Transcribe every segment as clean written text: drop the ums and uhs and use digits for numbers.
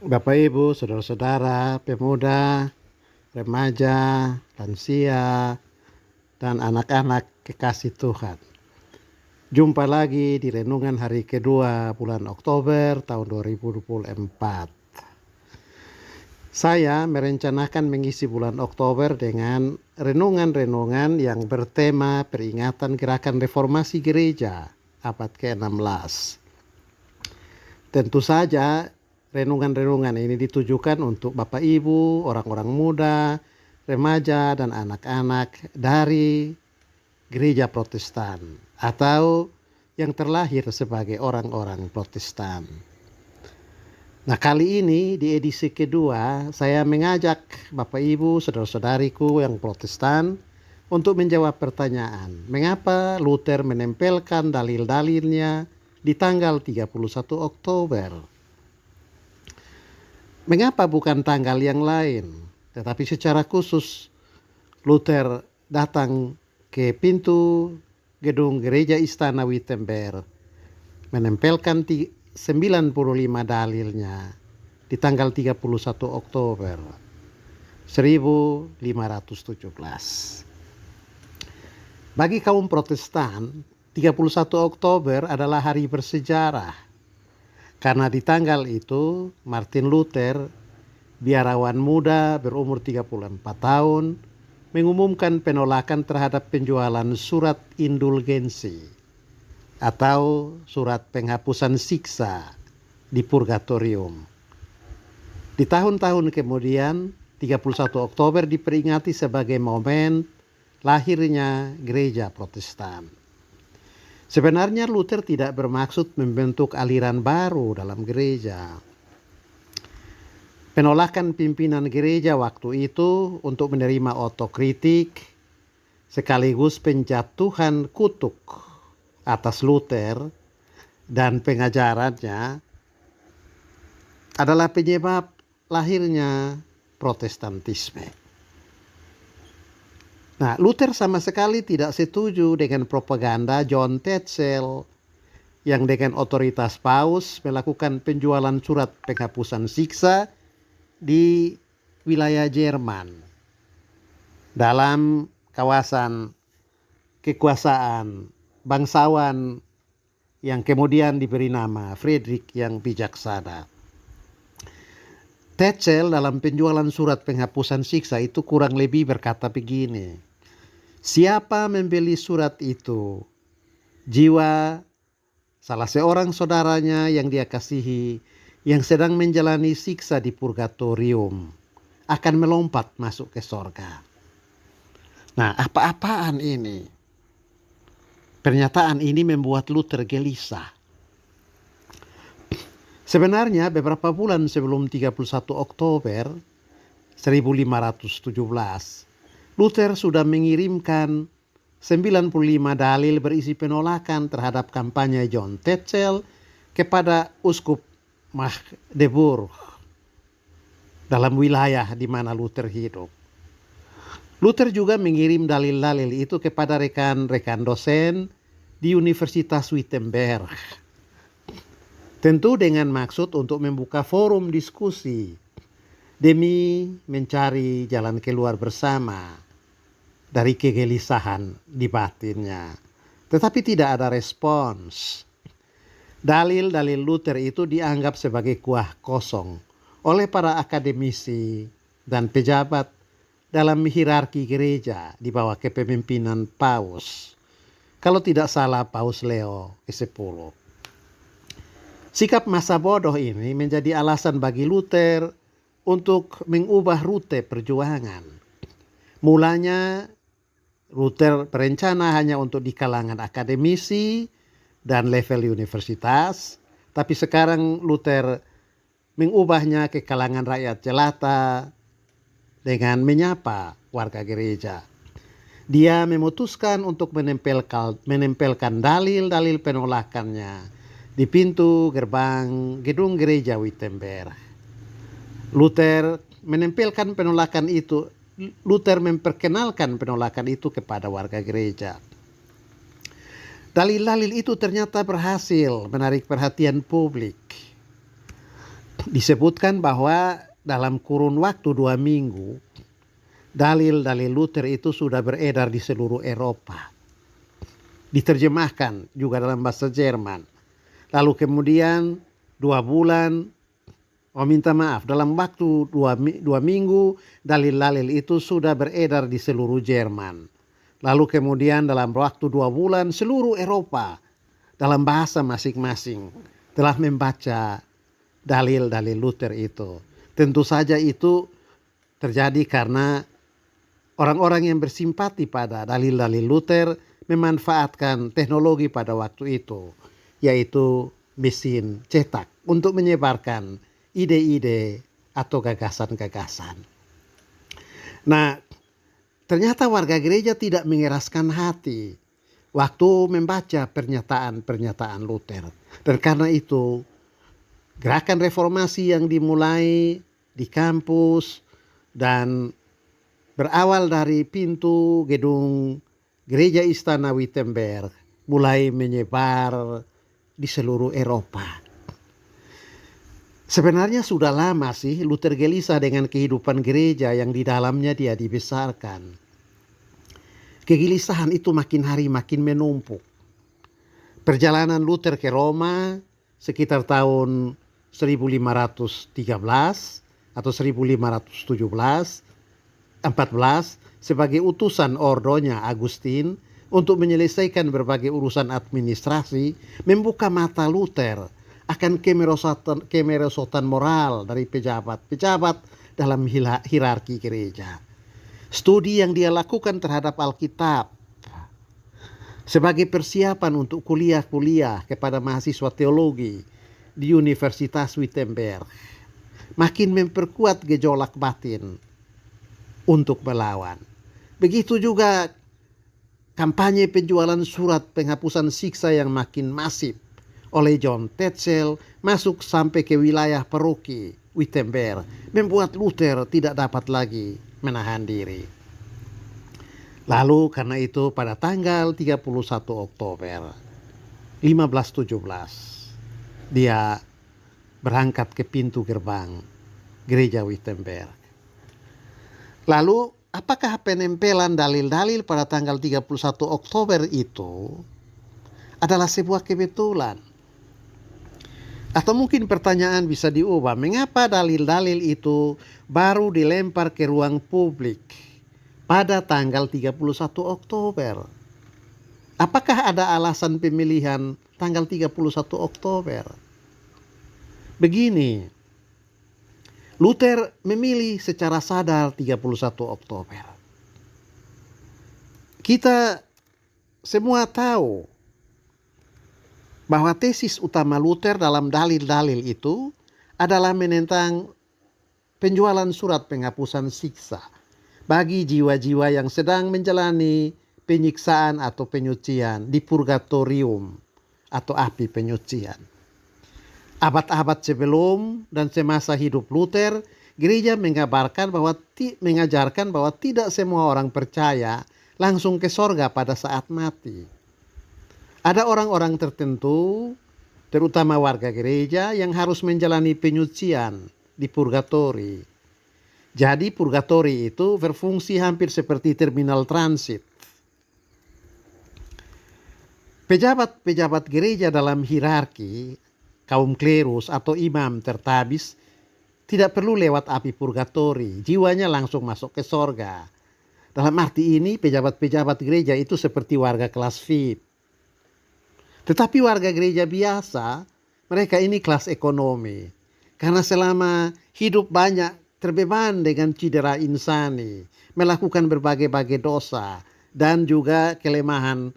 Bapak Ibu, saudara-saudara, pemuda, remaja, lansia, dan anak-anak kekasih Tuhan. Jumpa lagi di renungan hari kedua bulan Oktober tahun 2024. Saya merencanakan mengisi bulan Oktober dengan renungan-renungan yang bertema peringatan gerakan reformasi gereja abad ke-16. Tentu saja renungan-renungan ini ditujukan untuk Bapak Ibu, orang-orang muda, remaja, dan anak-anak dari gereja Protestan atau yang terlahir sebagai orang-orang Protestan. Nah, kali ini di edisi kedua saya mengajak Bapak Ibu, saudara-saudariku yang Protestan untuk menjawab pertanyaan, mengapa Luther menempelkan dalil-dalilnya di tanggal 31 Oktober? Mengapa bukan tanggal yang lain? Tetapi secara khusus Luther datang ke pintu gedung gereja Istana Wittenberg, menempelkan 95 dalilnya di tanggal 31 Oktober 1517. Bagi kaum Protestan, 31 Oktober adalah hari bersejarah. Karena di tanggal itu Martin Luther, biarawan muda berumur 34 tahun, mengumumkan penolakan terhadap penjualan surat indulgensi atau surat penghapusan siksa di purgatorium. Di tahun-tahun kemudian, 31 Oktober diperingati sebagai momen lahirnya gereja Protestan. Sebenarnya Luther tidak bermaksud membentuk aliran baru dalam gereja. Penolakan pimpinan gereja waktu itu untuk menerima otokritik sekaligus penjatuhan kutuk atas Luther dan pengajarannya adalah penyebab lahirnya Protestantisme. Nah, Luther sama sekali tidak setuju dengan propaganda John Tetzel yang dengan otoritas Paus melakukan penjualan surat penghapusan siksa di wilayah Jerman dalam kawasan kekuasaan bangsawan yang kemudian diberi nama Friedrich yang bijaksana. Tetzel dalam penjualan surat penghapusan siksa itu kurang lebih berkata begini, siapa membeli surat itu, jiwa salah seorang saudaranya yang dia kasihi yang sedang menjalani siksa di purgatorium akan melompat masuk ke sorga. Nah, apa-apaan ini? Pernyataan ini membuat Luther gelisah. Sebenarnya beberapa bulan sebelum 31 Oktober 1517, Luther sudah mengirimkan 95 dalil berisi penolakan terhadap kampanye John Tetzel kepada Uskup Magdeburg dalam wilayah di mana Luther hidup. Luther juga mengirim dalil-dalil itu kepada rekan-rekan dosen di Universitas Wittenberg. Tentu dengan maksud untuk membuka forum diskusi demi mencari jalan keluar bersama dari kegelisahan di batinnya. Tetapi tidak ada respons. Dalil-dalil Luther itu dianggap sebagai kuah kosong oleh para akademisi dan pejabat dalam hierarki gereja di bawah kepemimpinan Paus. Kalau tidak salah Paus Leo ke-10. Sikap masa bodoh ini menjadi alasan bagi Luther untuk mengubah rute perjuangan. Mulanya Luther berencana hanya untuk di kalangan akademisi dan level universitas, tapi sekarang Luther mengubahnya ke kalangan rakyat jelata dengan menyapa warga gereja. Dia memutuskan untuk menempelkan dalil-dalil penolakannya di pintu gerbang gedung gereja Wittenberg. Luther memperkenalkan penolakan itu kepada warga gereja. Dalil-dalil itu ternyata berhasil menarik perhatian publik. disebutkan bahwa dalam kurun waktu 2 minggu, dalil-dalil Luther itu sudah beredar di seluruh Eropa. Diterjemahkan juga dalam bahasa Jerman. Lalu kemudian 2 bulan, minta maaf, dalam waktu 2 minggu, dalil-dalil itu sudah beredar di seluruh Jerman. Lalu kemudian dalam waktu 2 bulan, seluruh Eropa dalam bahasa masing-masing telah membaca dalil-dalil Luther itu. Tentu saja itu terjadi karena orang-orang yang bersimpati pada dalil-dalil Luther memanfaatkan teknologi pada waktu itu, yaitu mesin cetak untuk menyebarkan ide-ide atau gagasan-gagasan. Nah, ternyata warga gereja tidak mengeraskan hati waktu membaca pernyataan-pernyataan Luther. Dan karena itu, gerakan reformasi yang dimulai di kampus dan berawal dari pintu gedung Gereja Istana Wittenberg mulai menyebar di seluruh Eropa. Sebenarnya sudah lama sih Luther gelisah dengan kehidupan gereja yang di dalamnya dia dibesarkan. Kegelisahan itu makin hari makin menumpuk. Perjalanan Luther ke Roma sekitar tahun 1513 atau 1514 sebagai utusan ordonya Agustin untuk menyelesaikan berbagai urusan administrasi, membuka mata Luther akan kemerosotan moral dari pejabat-pejabat dalam hierarki gereja. Studi yang dia lakukan terhadap Alkitab sebagai persiapan untuk kuliah-kuliah kepada mahasiswa teologi di Universitas Wittenberg makin memperkuat gejolak batin untuk melawan. Begitu juga kampanye penjualan surat penghapusan siksa yang makin masif oleh John Tetzel masuk sampai ke wilayah paroki Wittenberg, membuat Luther tidak dapat lagi menahan diri. Lalu karena itu pada tanggal 31 Oktober 1517 dia berangkat ke pintu gerbang gereja Wittenberg. Lalu apakah penempelan dalil-dalil pada tanggal 31 Oktober itu adalah sebuah kebetulan? Atau mungkin pertanyaan bisa diubah, mengapa dalil-dalil itu baru dilempar ke ruang publik pada tanggal 31 Oktober? Apakah ada alasan pemilihan tanggal 31 Oktober? Begini, Luther memilih secara sadar 31 Oktober. Kita semua tahu bahwa tesis utama Luther dalam dalil-dalil itu adalah menentang penjualan surat penghapusan siksa bagi jiwa-jiwa yang sedang menjalani penyiksaan atau penyucian di purgatorium atau api penyucian. Abad-abad sebelum dan semasa hidup Luther, gereja mengajarkan bahwa tidak semua orang percaya langsung ke sorga pada saat mati. Ada orang-orang tertentu, terutama warga gereja, yang harus menjalani penyucian di purgatori. Jadi purgatori itu berfungsi hampir seperti terminal transit. Pejabat-pejabat gereja dalam hierarki, kaum klerus atau imam tertabis, tidak perlu lewat api purgatori, jiwanya langsung masuk ke sorga. Dalam arti ini, pejabat-pejabat gereja itu seperti warga kelas VIP. Tetapi warga gereja biasa, mereka ini kelas ekonomi. Karena selama hidup banyak terbeban dengan cedera insani, melakukan berbagai-bagai dosa, dan juga kelemahan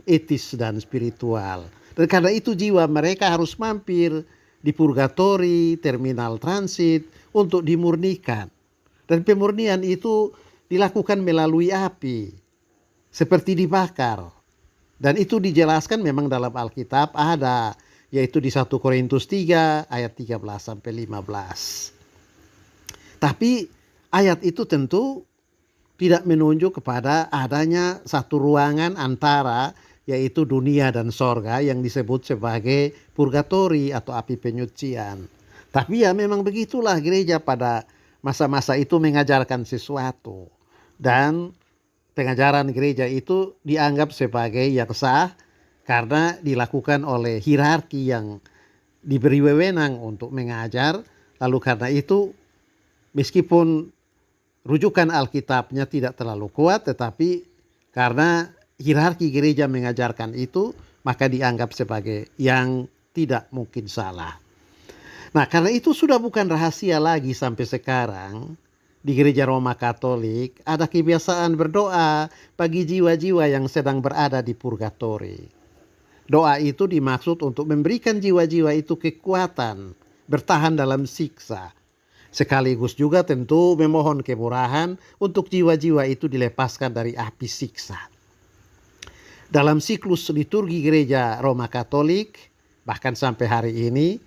etis dan spiritual. Dan karena itu jiwa mereka harus mampir di purgatori, terminal transit untuk dimurnikan. Dan pemurnian itu dilakukan melalui api, seperti dibakar. Dan itu dijelaskan memang dalam Alkitab ada, yaitu di 1 Korintus 3 ayat 13-15. Tapi ayat itu tentu tidak menunjuk kepada adanya satu ruangan antara, yaitu dunia dan sorga yang disebut sebagai purgatori atau api penyucian. Tapi ya memang begitulah gereja pada masa-masa itu mengajarkan sesuatu. Dan pengajaran gereja itu dianggap sebagai yang sah karena dilakukan oleh hierarki yang diberi wewenang untuk mengajar. Lalu karena itu meskipun rujukan Alkitabnya tidak terlalu kuat, tetapi karena hierarki gereja mengajarkan itu, maka dianggap sebagai yang tidak mungkin salah. Nah, karena itu sudah bukan rahasia lagi sampai sekarang di gereja Roma Katolik ada kebiasaan berdoa bagi jiwa-jiwa yang sedang berada di purgatori. Doa itu dimaksud untuk memberikan jiwa-jiwa itu kekuatan bertahan dalam siksa. Sekaligus juga tentu memohon kemurahan untuk jiwa-jiwa itu dilepaskan dari api siksa. Dalam siklus liturgi gereja Roma Katolik, bahkan sampai hari ini,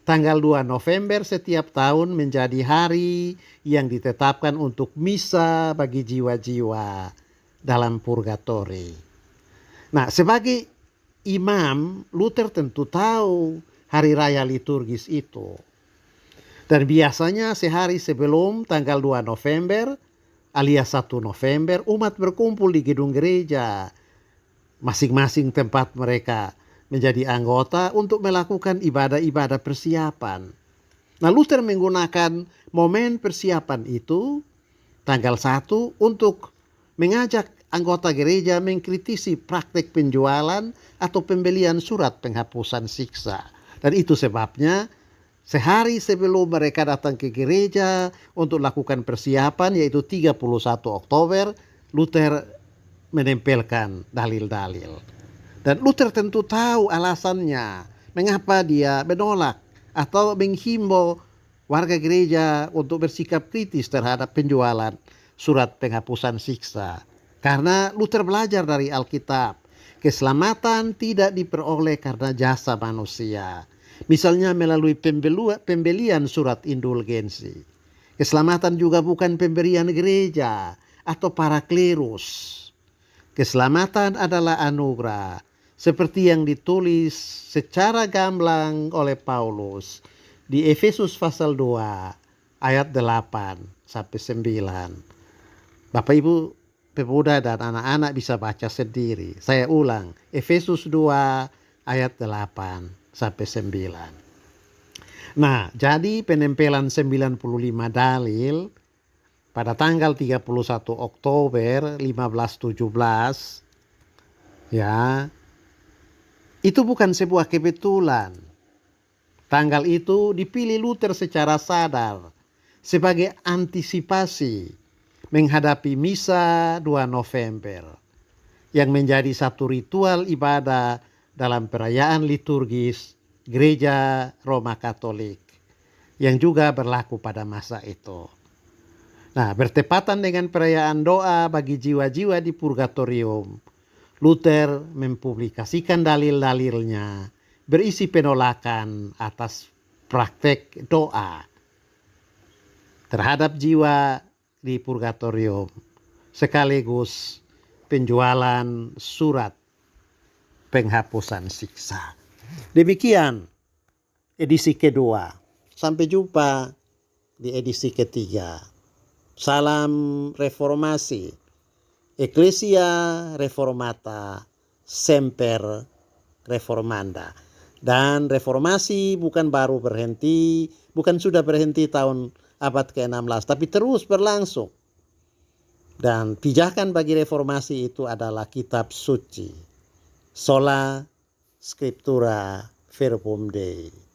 tanggal 2 November setiap tahun menjadi hari yang ditetapkan untuk misa bagi jiwa-jiwa dalam purgatori. Nah, sebagai imam, Luther tentu tahu hari raya liturgis itu. Dan biasanya sehari sebelum tanggal 2 November alias 1 November, umat berkumpul di gedung gereja, masing-masing tempat mereka menjadi anggota untuk melakukan ibadah-ibadah persiapan. Nah, Luther menggunakan momen persiapan itu tanggal 1 untuk mengajak anggota gereja mengkritisi praktek penjualan atau pembelian surat penghapusan siksa. Dan itu sebabnya sehari sebelum mereka datang ke gereja untuk lakukan persiapan, yaitu 31 Oktober, Luther menempelkan dalil-dalil. Dan Luther tentu tahu alasannya mengapa dia menolak atau menghimbau warga gereja untuk bersikap kritis terhadap penjualan surat penghapusan siksa. Karena Luther belajar dari Alkitab, keselamatan tidak diperoleh karena jasa manusia. Misalnya melalui pembelian surat indulgensi. Keselamatan juga bukan pemberian gereja atau para klerus. Keselamatan adalah anugerah, seperti yang ditulis secara gamblang oleh Paulus di Efesus pasal 2 ayat 8 sampai 9. Bapak Ibu pemuda dan anak-anak bisa baca sendiri. Saya ulang, Efesus 2 ayat 8 sampai 9. Nah, jadi penempelan 95 dalil pada tanggal 31 Oktober 1517 ya, itu bukan sebuah kebetulan. Tanggal itu dipilih Luther secara sadar sebagai antisipasi menghadapi misa 2 November yang menjadi satu ritual ibadah dalam perayaan liturgis gereja Roma Katolik yang juga berlaku pada masa itu. Nah, bertepatan dengan perayaan doa bagi jiwa-jiwa di purgatorium, Luther mempublikasikan dalil-dalilnya berisi penolakan atas praktek doa terhadap jiwa di purgatorium, sekaligus penjualan surat penghapusan siksa. Demikian edisi kedua. Sampai jumpa di edisi ketiga. Salam reformasi. Ecclesia Reformata Semper Reformanda. Dan reformasi bukan baru berhenti, bukan sudah berhenti tahun abad ke-16, tapi terus berlangsung. Dan pijakan bagi reformasi itu adalah kitab suci. Sola Scriptura Verbum Dei.